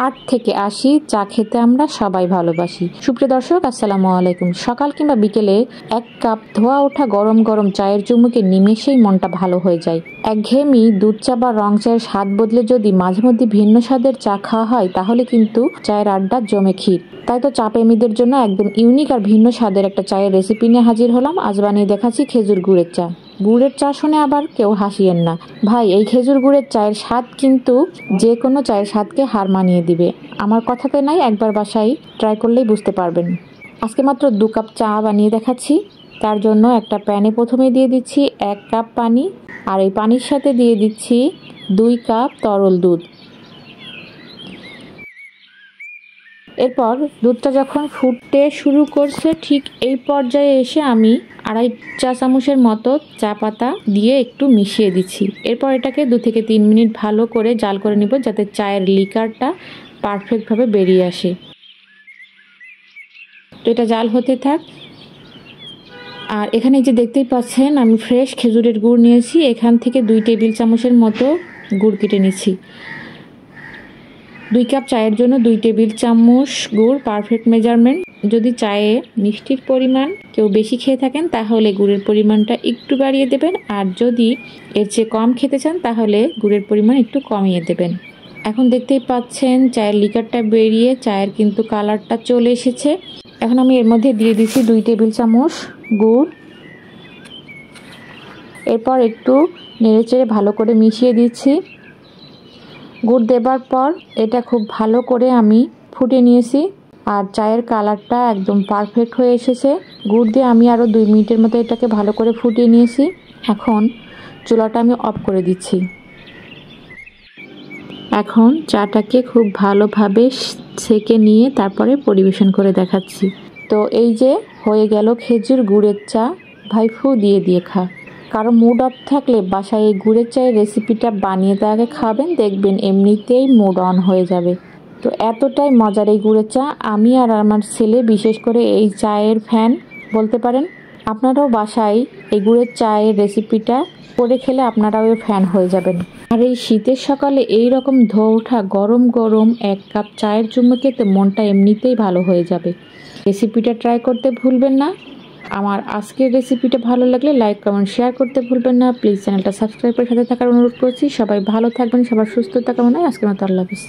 8 থেকে 80 চা খেতে আমরা সবাই ভালোবাসি। সুপ্রিয় দর্শক, আসসালামু আলাইকুম। সকাল কিংবা বিকেলে 1 কাপ ধোয়া ওঠা গরম গরম চায়ের চুমুকে নিমেষেই মনটা ভালো হয়ে যায়। একঘেয়েমি দুধ চা বা রং চায়ের স্বাদ বদলে যদি মাঝে মধ্যে ভিন্ন স্বাদের চা খাওয়া হয়, তাহলে কিন্তু চায়ের আড্ডা জমে ক্ষীর। তাই তো চা প্রেমীদের জন্য একদম ইউনিক আর ভিন্ন স্বাদের একটা চায়ের রেসিপি নিয়ে হাজির হলাম। আজ বানিয়ে দেখাচ্ছি খেজুর গুড়ের চা। গুড়ের চা শুনে আবার কেউ হাসিয়েন না ভাই, এই খেজুর গুড়ের চায়ের স্বাদ কিন্তু যে কোনো চায়ের স্বাদকে হার মানিয়ে দিবে। আমার কথাতে নাই, একবার বাসায় ট্রাই করলেই বুঝতে পারবেন। আজকে মাত্র 2 কাপ চা বানিয়ে দেখাচ্ছি। তার জন্য একটা প্যানে প্রথমে দিয়ে দিচ্ছি 1 কাপ পানি, আর এই পানির সাথে দিয়ে দিচ্ছি 2 কাপ তরল দুধ। এরপর দুধটা যখন ফুটতে শুরু করছে, ঠিক এই পর্যায়ে এসে আমি 2.5 চা চামচের মতো চা পাতা দিয়ে একটু মিশিয়ে দিচ্ছি। এরপর এটাকে 2 থেকে 3 মিনিট ভালো করে জাল করে নিব, যাতে চায়ের লিকারটা পারফেক্টভাবে বেরিয়ে আসে। তো এটা জাল হতে থাক। আর এখানে যে দেখতেই পাচ্ছেন, আমি ফ্রেশ খেজুরের গুড় নিয়েছি। এখান থেকে 2 টেবিল চামচের মতো গুড় কেটে নিচ্ছি। 2 কাপ চায়ের জন্য 2 টেবিল চামচ গুড় পারফেক্ট মেজারমেন্ট। যদি চায়ে মিষ্টির পরিমাণ কেউ বেশি খেয়ে থাকেন, তাহলে গুড়ের পরিমাণটা একটু বাড়িয়ে দেবেন, আর যদি এর চেয়ে কম খেতে চান, তাহলে গুড়ের পরিমাণ একটু কমিয়ে দেবেন। এখন দেখতেই পাচ্ছেন চায়ের লিকারটা বেরিয়ে চায়ের কিন্তু কালারটা চলে এসেছে। এখন আমি এর মধ্যে দিয়ে দিচ্ছি 2 টেবিল চামচ গুড়। এরপর একটু নেড়েচেড়ে ভালো করে মিশিয়ে দিচ্ছি। গুড় দেবার পর এটা খুব ভালো করে আমি ফুটিয়ে নিয়েছি, আর চায়ের কালারটা একদম পারফেক্ট হয়ে এসেছে। গুড় দিয়ে আমি আরও 2 মিনিটের মতো এটাকে ভালো করে ফুটিয়ে নিয়েছি। এখন চুলাটা আমি অফ করে দিচ্ছি। এখন চাটাকে খুব ভালোভাবে ছেঁকে নিয়ে তারপরে পরিবেশন করে দেখাচ্ছি। তো এই যে হয়ে গেল খেজুর গুড়ের চা। ভাই ফু দিয়ে দিয়ে খা। কারো মুড অফ থাকলে বাসায় এই গুড়ের চায়ের রেসিপিটা বানিয়ে তাকে খাবেন, দেখবেন এমনিতেই মুড অন হয়ে যাবে। তো এতটাই মজার এই গুড়ের চা, আমি আর আমার ছেলে বিশেষ করে এই চায়ের ফ্যান বলতে পারেন। আপনারাও বাসায় এই গুড়ের চায়ের রেসিপিটা করে খেলে আপনারাও ফ্যান হয়ে যাবেন। আর এই শীতের সকালে এই রকম ধোয়া ওঠা গরম গরম 1 কাপ চায়ের চুমুকে তো মনটা এমনিতেই ভালো হয়ে যাবে। রেসিপিটা ট্রাই করতে ভুলবেন না। আমার আজকের রেসিপিটা ভালো লাগলে লাইক, কমেন্ট, শেয়ার করতে ভুলবেন না। প্লিজ চ্যানেলটা সাবস্ক্রাইব করে সাথে থাকার অনুরোধ করছি। সবাই ভালো থাকবেন, সবার সুস্থতা কামনায় আজকের মতো আল্লাহ হাফেজ।